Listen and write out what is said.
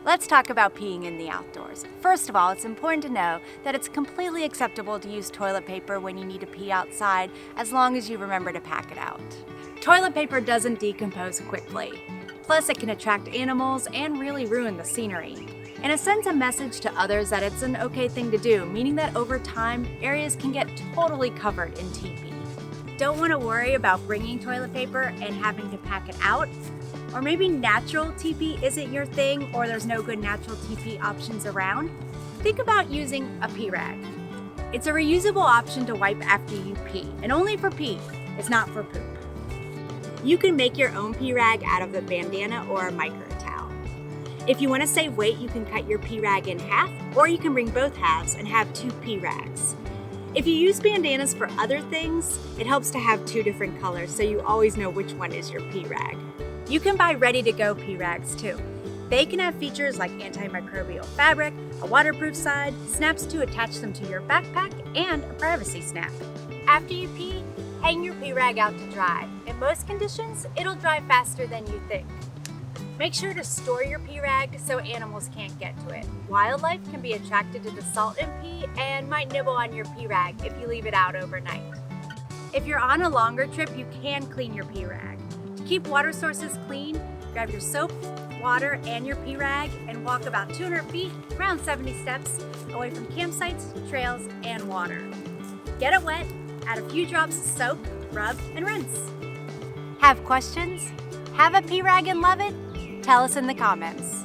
Let's talk about peeing in the outdoors. First of all, it's important to know that it's completely acceptable to use toilet paper when you need to pee outside, as long as you remember to pack it out. Toilet paper doesn't decompose quickly. Plus, it can attract animals and really ruin the scenery. And it sends a message to others that it's an okay thing to do, meaning that over time, areas can get totally covered in TP. Don't want to worry about bringing toilet paper and having to pack it out? Or maybe natural TP isn't your thing, or there's no good natural TP options around? Think about using a pee rag. It's a reusable option to wipe after you pee, and only for pee. It's not for poop. You can make your own pee rag out of a bandana or a micro towel. If you want to save weight, you can cut your pee rag in half, or you can bring both halves and have two pee rags. If you use bandanas for other things, it helps to have two different colors so you always know which one is your pee rag. You can buy ready-to-go pee rags too. They can have features like antimicrobial fabric, a waterproof side, snaps to attach them to your backpack, and a privacy snap. After you pee, hang your pee rag out to dry. In most conditions, it'll dry faster than you think. Make sure to store your pee rag so animals can't get to it. Wildlife can be attracted to the salt in pee and might nibble on your pee rag if you leave it out overnight. If you're on a longer trip, you can clean your pee rag. To keep water sources clean, grab your soap, water, and your pee rag and walk about 200 feet, around 70 steps, away from campsites, trails, and water. Get it wet, add a few drops of soap, rub, and rinse. Have questions? Have a pee rag and love it? Tell us in the comments.